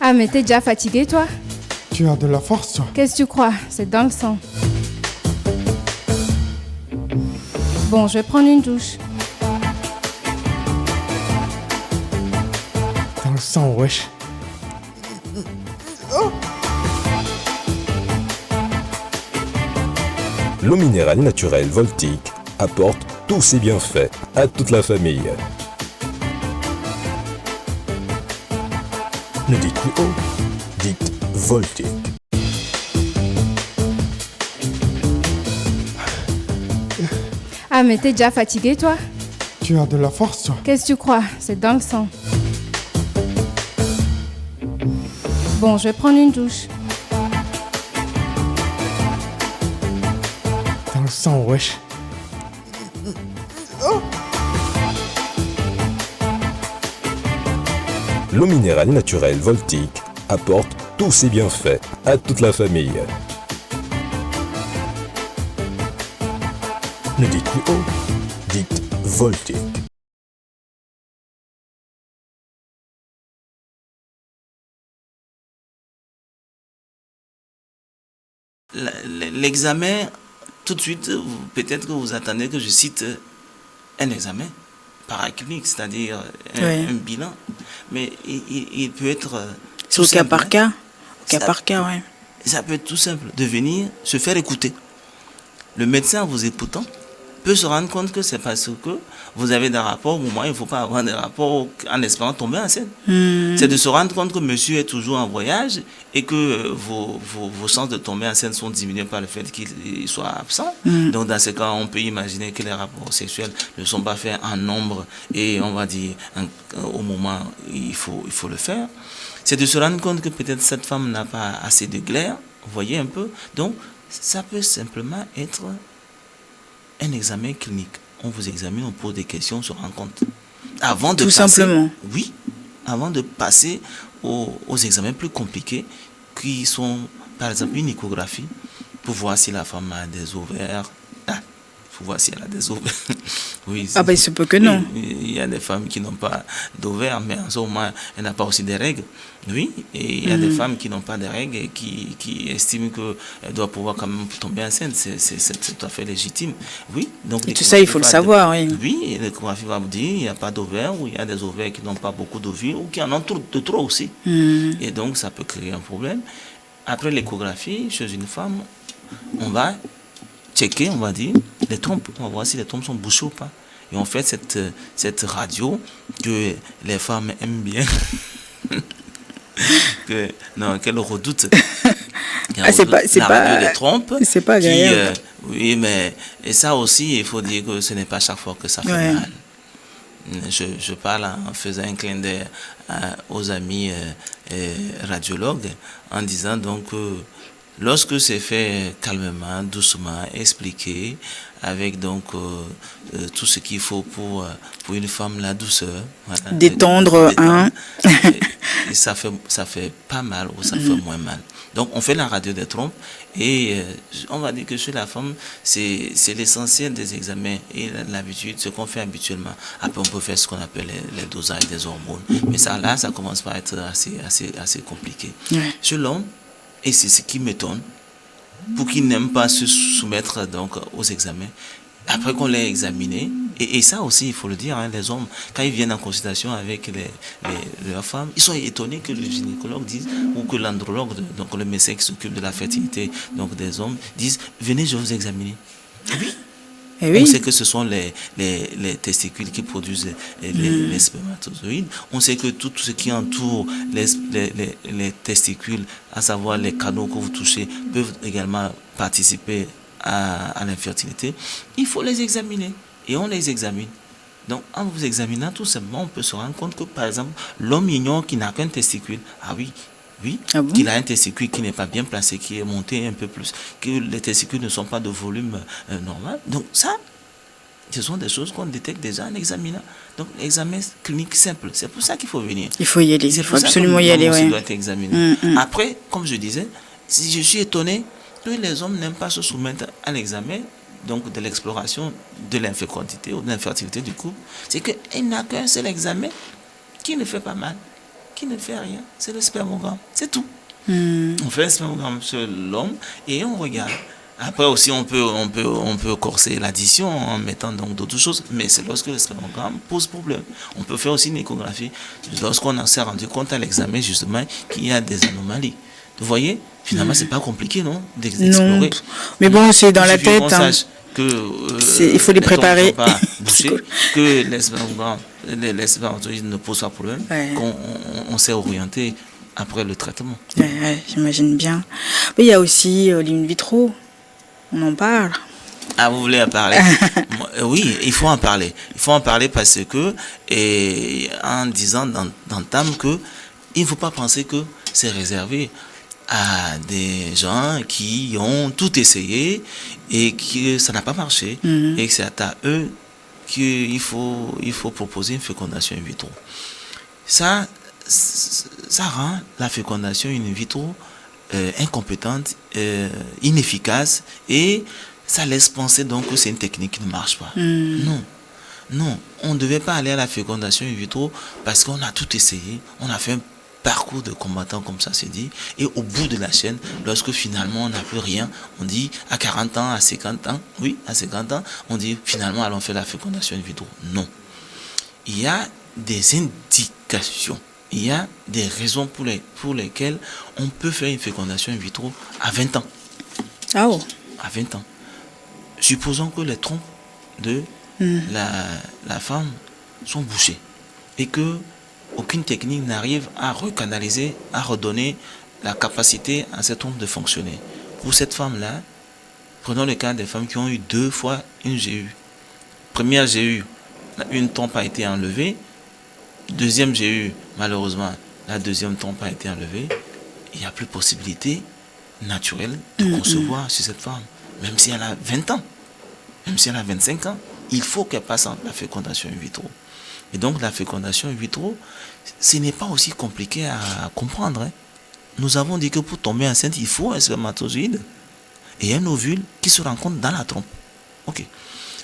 Ah, mais t'es déjà fatigué, toi? Tu as de la force, toi. Qu'est-ce que tu crois? C'est dans le sang. Bon, je vais prendre une douche. Dans le sang, wesh. L'eau minérale naturelle Voltic apporte tous ses bienfaits à toute la famille. Ne dites plus eau, dites Voltic. Ah, mais t'es déjà fatigué, toi? Tu as de la force, toi. Qu'est-ce que tu crois? C'est dans le sang. Bon, je vais prendre une douche. Dans le sang, wesh. L'eau minérale naturelle Voltic apporte tous ses bienfaits à toute la famille. Ne dites plus eau, dites Voltic. L'examen, tout de suite, peut-être que vous attendez que je cite un examen paraclinique, c'est-à-dire un bilan. Mais il peut être... C'est au cas par cas. Au cas par cas, oui. Ça peut être tout simple, de venir se faire écouter. Le médecin, en vous écoutant, peut se rendre compte que c'est parce que vous avez des rapports au moment où il ne faut pas avoir des rapports en espérant tomber enceinte. C'est de se rendre compte que monsieur est toujours en voyage et que vos chances de tomber enceinte sont diminuées par le fait qu'il soit absent. Donc dans ce cas, on peut imaginer que les rapports sexuels ne sont pas faits en nombre et on va dire au moment où il faut le faire. C'est de se rendre compte que peut-être cette femme n'a pas assez de glaire, vous voyez un peu. Donc ça peut simplement être un examen clinique. On vous examine, on pose des questions, on se rend compte. Avant de Tout simplement. Oui, avant de passer aux examens plus compliqués, qui sont, par exemple, une échographie, pour voir si la femme a des ovaires. Pour voir si elle a des ovaires. Oui, ah ben, il se peut que non. Il y a des femmes qui n'ont pas d'ovaires, mais en ce moment, elle n'a pas aussi des règles. Oui, et il y a des femmes qui n'ont pas de règles et qui estiment qu'elles doivent pouvoir quand même tomber enceinte. C'est tout à fait légitime. Oui, donc et tout ça, il faut le savoir, oui. Oui, l'échographie va vous dire il n'y a pas d'ovaires, ou il y a des ovaires qui n'ont pas beaucoup d'ovules, ou qui en ont de trop aussi. Et donc, ça peut créer un problème. Après l'échographie, chez une femme, on va checker, on va dire, les trompes. On va voir si les trompes sont bouchées ou pas. Et on fait cette radio que les femmes aiment bien. Qu'elles redoutent. C'est pas radio des trompes. C'est pas agréable. Oui, mais et ça aussi, il faut dire que ce n'est pas chaque fois que ça fait mal. Je parle en faisant un clin d'œil aux amis radiologues en disant donc lorsque c'est fait calmement, doucement, expliqué, avec donc tout ce qu'il faut pour une femme, la douceur. Voilà, détendre, hein. Et ça fait pas mal ou ça fait moins mal. Donc on fait la radio des trompes et on va dire que chez la femme, c'est l'essentiel des examens et l'habitude, ce qu'on fait habituellement. Après on peut faire ce qu'on appelle les dosages des hormones. Mais ça commence par être assez compliqué. Chez l'homme, et c'est ce qui m'étonne, pour qu'ils n'aiment pas se soumettre donc aux examens, après qu'on l'ait examiné, et ça aussi il faut le dire, hein, les hommes, quand ils viennent en consultation avec leurs femmes, ils sont étonnés que le gynécologue dise, ou que l'andrologue, donc le médecin qui s'occupe de la fertilité donc des hommes, dise venez je vais vous examiner. Oui. Et oui. On sait que ce sont les testicules qui produisent les spermatozoïdes. On sait que tout ce qui entoure les testicules, à savoir les canaux que vous touchez, peuvent également participer à l'infertilité. Il faut les examiner. Et on les examine. Donc, en vous examinant, tout simplement, on peut se rendre compte que, par exemple, l'homme ignore qu'il n'a qu'un testicule. Ah oui. Ah bon? Qu'il a un testicule qui n'est pas bien placé, qui est monté un peu plus, que les testicules ne sont pas de volume normal. Donc ça, ce sont des choses qu'on détecte déjà en examinant. Donc l'examen clinique simple, c'est pour ça qu'il faut venir. Il faut y aller, il faut absolument y aller. Il doit être examiné. Après, comme je disais, si je suis étonné que les hommes n'aiment pas se soumettre à l'examen, donc de l'exploration de l'infécondité ou de l'infertilité du couple, c'est qu'il n'a qu'un seul examen qui ne fait pas mal. qui ne fait rien. C'est le spermogramme. C'est tout. On fait un spermogramme sur l'homme et on regarde. Après aussi, on peut corser l'addition en mettant donc d'autres choses, mais c'est lorsque le spermogramme pose problème. On peut faire aussi une échographie lorsqu'on s'est rendu compte à l'examen justement qu'il y a des anomalies. Vous voyez, finalement, c'est pas compliqué, non, d'explorer. Non, mais bon, c'est dans la tête. Il faut les préparer. Pas boucher, que les spermatozoïdes ne posent pas problème, qu'on s'est orienté après le traitement. J'imagine bien. Mais il y a aussi l'in vitro. On en parle. Ah, vous voulez en parler? Oui, il faut en parler. Il faut en parler parce que, en disant d'entame que il ne faut pas penser que c'est réservé à des gens qui ont tout essayé et que ça n'a pas marché et que c'est à eux qu'il faut proposer une fécondation in vitro. Ça rend la fécondation in vitro incompétente, inefficace et ça laisse penser donc que c'est une technique qui ne marche pas. Non, on ne devait pas aller à la fécondation in vitro parce qu'on a tout essayé, on a fait un parcours de combattant comme ça c'est dit et au bout de la chaîne, lorsque finalement on n'a plus rien, on dit à 40 ans, à 50 ans, on dit finalement allons faire la fécondation in vitro. Non. Il y a des indications. Il y a des raisons pour lesquelles on peut faire une fécondation in vitro à 20 ans. Ah oh. À 20 ans. Supposons que les trompes de la femme sont bouchées et que aucune technique n'arrive à recanaliser, à redonner la capacité à cette trompe de fonctionner. Pour cette femme-là, prenons le cas des femmes qui ont eu 2 fois une GU. Première GU, une trompe a été enlevée. Deuxième GU, malheureusement, la deuxième trompe a été enlevée. Il n'y a plus possibilité naturelle de concevoir sur cette femme. Même si elle a 20 ans, même si elle a 25 ans, il faut qu'elle passe en la fécondation in vitro. Et donc la fécondation in vitro, ce n'est pas aussi compliqué à comprendre. Nous avons dit que pour tomber enceinte, il faut un spermatozoïde et un ovule qui se rencontrent dans la trompe. Ok.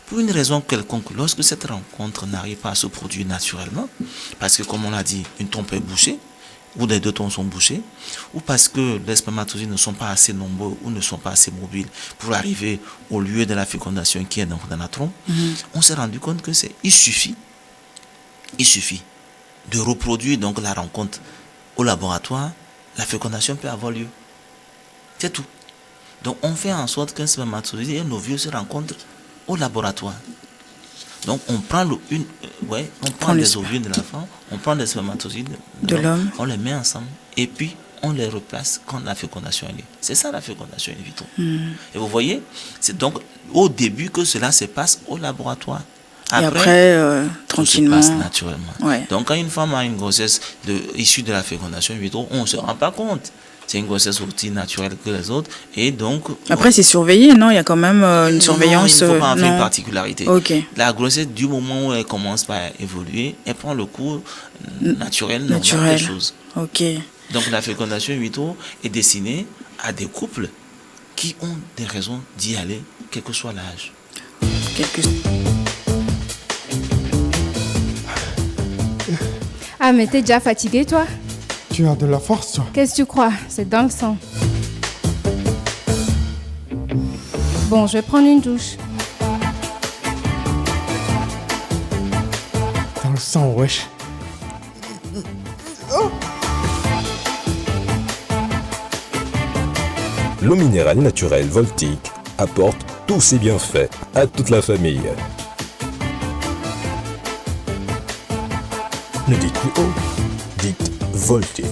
Pour une raison quelconque, lorsque cette rencontre n'arrive pas à se produire naturellement, parce que comme on l'a dit, une trompe est bouchée, ou les 2 trompes sont bouchées, ou parce que les spermatozoïdes ne sont pas assez nombreux ou ne sont pas assez mobiles pour arriver au lieu de la fécondation qui est donc dans la trompe, on s'est rendu compte que il suffit de reproduire donc la rencontre au laboratoire, la fécondation peut avoir lieu. C'est tout. Donc on fait en sorte qu'un spermatozoïde et un ovule se rencontrent au laboratoire. Donc on prend les ovules de la femme, on prend les spermatozoïdes de l'homme, on les met ensemble et puis on les replace quand la fécondation est liée. C'est ça la fécondation in vitro. Et vous voyez, c'est donc au début que cela se passe au laboratoire. Après, tranquillement. Tout se passe naturellement. Ouais. Donc quand une femme a une grossesse issue de la fécondation in vitro, on ne se rend pas compte. C'est une grossesse aussi naturelle que les autres. Et donc, après, c'est surveillé, non? Il y a quand même une surveillance. Non, il ne faut pas en faire une particularité. Okay. La grossesse, du moment où elle commence par évoluer, elle prend le cours naturel des choses. Okay. Donc la fécondation in vitro est destinée à des couples qui ont des raisons d'y aller, quel que soit l'âge. Ah, mais t'es déjà fatigué, toi? Tu as de la force, toi. Qu'est-ce que tu crois? C'est dans le sang. Bon, je vais prendre une douche. Dans le sang, wesh. L'eau minérale naturelle Voltic apporte tous ses bienfaits à toute la famille. Ne dites plus haut, dites Voltic.